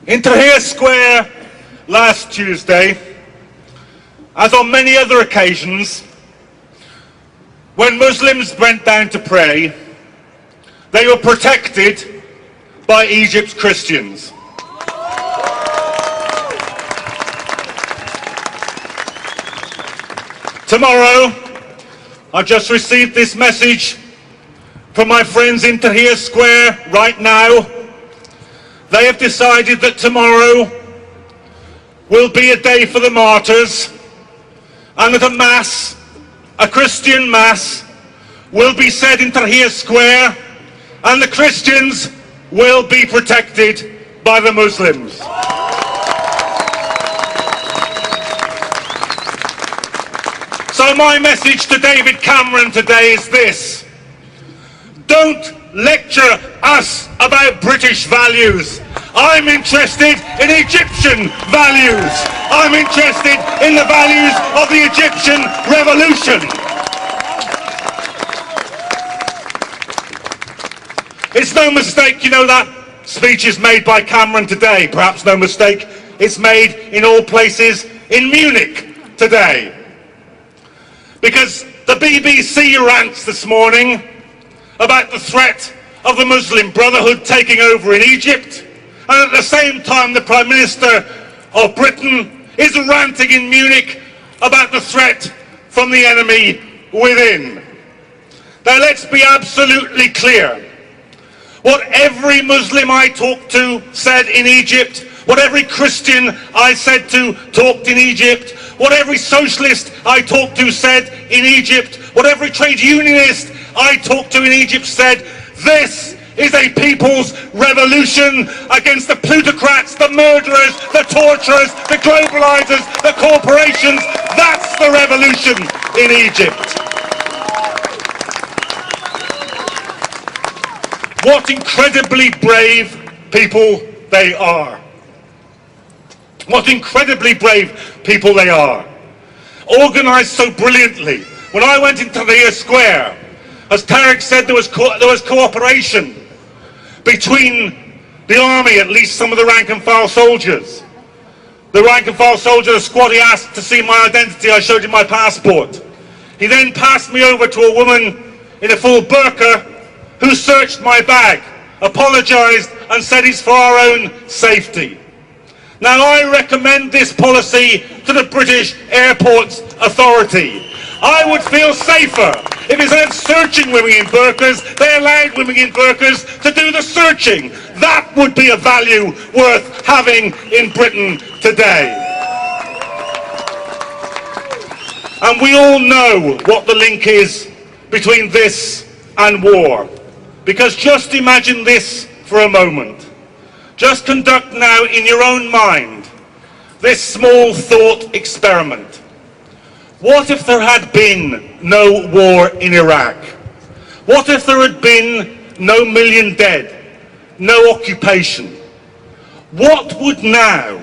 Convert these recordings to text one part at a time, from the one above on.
In Tahrir Square last Tuesday, as on many other occasions, when Muslims went down to pray, they were protected by Egypt's Christians. Tomorrow, I just received this message from my friends in Tahrir Square right now. They have decided that tomorrow will be a day for the martyrs, and that a mass, a Christian mass, will be said in Tahrir Square, and the Christians will be protected by the Muslims. So my message to David Cameron today is this: don't lecture us about British values. I'm interested in Egyptian values. I'm interested in the values of the Egyptian revolution. It's no mistake, you know, that speech is made by Cameron today. Perhaps no mistake, it's made in all places in Munich today. Because the BBC rants this morning about the threat of the Muslim Brotherhood taking over in Egypt, and at the same time the Prime Minister of Britain is ranting in Munich about the threat from the enemy within. Now let's be absolutely clear. What every Muslim I talked to said in Egypt, what every Christian I said to talked in Egypt, what every socialist I talked to said in Egypt, what every trade unionist I talked to in Egypt said: this is a people's revolution against the plutocrats, the murderers, the torturers, the globalizers, the corporations. That's the revolution in Egypt. What incredibly brave people they are. What incredibly brave people they are. Organised so brilliantly. When I went into Tahrir Square, as Tarek said, there was cooperation between the army, at least some of the rank and file soldiers. The rank and file soldier, the squad, he asked to see my identity. I showed him my passport. He then passed me over to a woman in a full burqa who searched my bag, apologised and said it's for our own safety. Now I recommend this policy to the British Airports Authority. I would feel safer if instead of searching women in burqas, they allowed women in burqas to do the searching. That would be a value worth having in Britain today. And we all know what the link is between this and war. Because just imagine this for a moment. Just conduct now in your own mind this small thought experiment. What if there had been no war in Iraq? What if there had been no million dead, no occupation? What would now,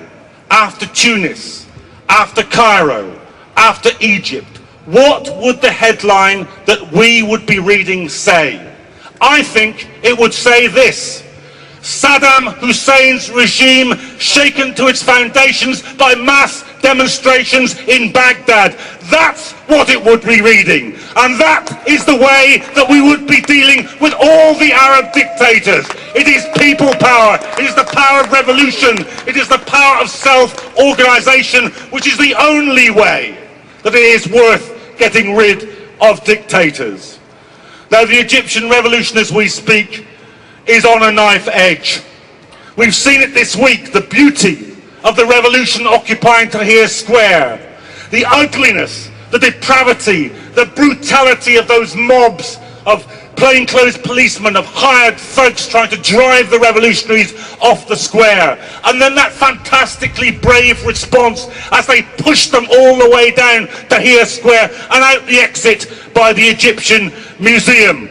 after Tunis, after Cairo, after Egypt, what would the headline that we would be reading say? I think it would say this: Saddam Hussein's regime shaken to its foundations by mass demonstrations in Baghdad. That's what it would be reading. And that is the way that we would be dealing with all the Arab dictators. It is people power. It is the power of revolution. It is the power of self-organization, which is the only way that it is worth getting rid of dictators. Now, the Egyptian revolution, as we speak, is on a knife edge. We've seen it this week, the beauty of the revolution occupying Tahrir Square, the ugliness, the depravity, the brutality of those mobs of plainclothes policemen, of hired thugs trying to drive the revolutionaries off the square. And then that fantastically brave response as they pushed them all the way down Tahrir Square and out the exit by the Egyptian Museum.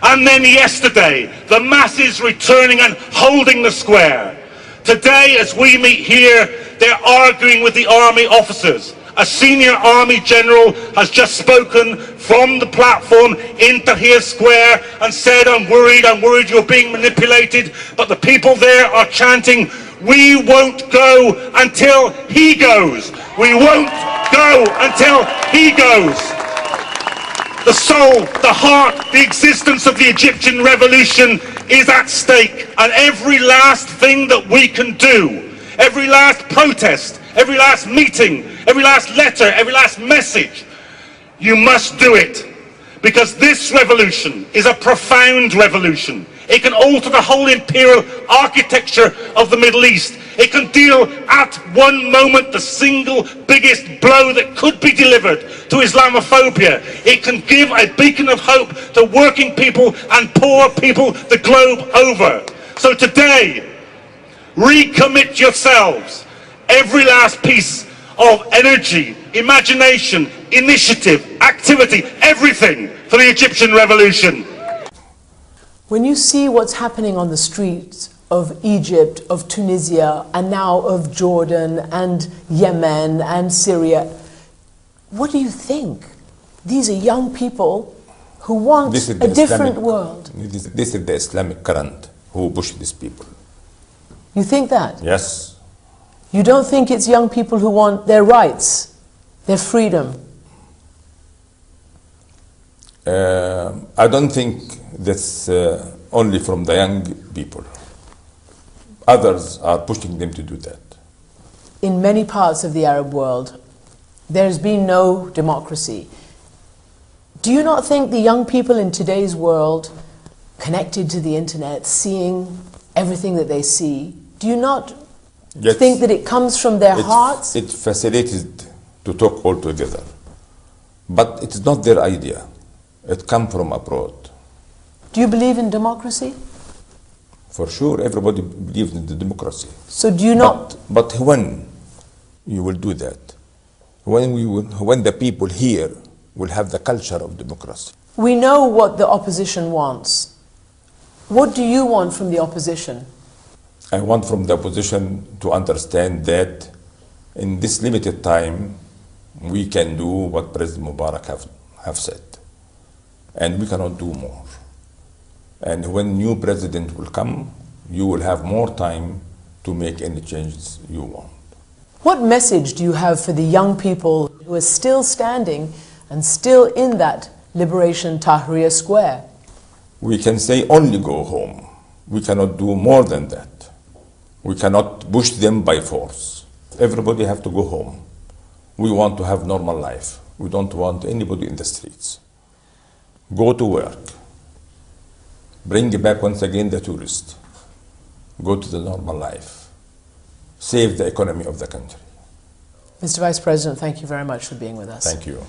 And then yesterday, the masses returning and holding the square. Today, as we meet here, they're arguing with the army officers. A senior army general has just spoken from the platform in Tahrir Square and said, I'm worried you're being manipulated. But the people there are chanting, We won't go until he goes. We won't go until he goes. The soul, the heart, the existence of the Egyptian revolution is at stake, and every last thing that we can do, every last protest, every last meeting, every last letter, every last message, you must do it, because this revolution is a profound revolution. It can alter the whole imperial architecture of the Middle East. It can deal at one moment the single biggest blow that could be delivered to Islamophobia. It can give a beacon of hope to working people and poor people the globe over. So today, recommit yourselves, every last piece of energy, imagination, initiative, activity, everything for the Egyptian revolution. When you see what's happening on the streets of Egypt, of Tunisia, and now of Jordan and Yemen and Syria, what do you think? These are young people who want a different world. This is the Islamic current who push these people. You think that? Yes. You don't think it's young people who want their rights, their freedom? I don't think that's only from the young people. Others are pushing them to do that. In many parts of the Arab world, there's been no democracy. Do you not think the young people in today's world, connected to the internet, seeing everything that they see, do you not think that it comes from their hearts? It facilitated to talk all together. But it's not their idea. It comes from abroad. Do you believe in democracy? For sure, everybody believes in the democracy. So do you not? But when you will do that? When the people here will have the culture of democracy. We know what the opposition wants. What do you want from the opposition? I want from the opposition to understand that in this limited time, we can do what President Mubarak have said. And we cannot do more. And when new president will come, you will have more time to make any changes you want. What message do you have for the young people who are still standing and still in that Liberation Tahrir Square? We can say only go home. We cannot do more than that. We cannot push them by force. Everybody have to go home. We want to have normal life. We don't want anybody in the streets. Go to work. Bring back once again the tourists. Go to the normal life. Save the economy of the country. Mr. Vice President, thank you very much for being with us. Thank you.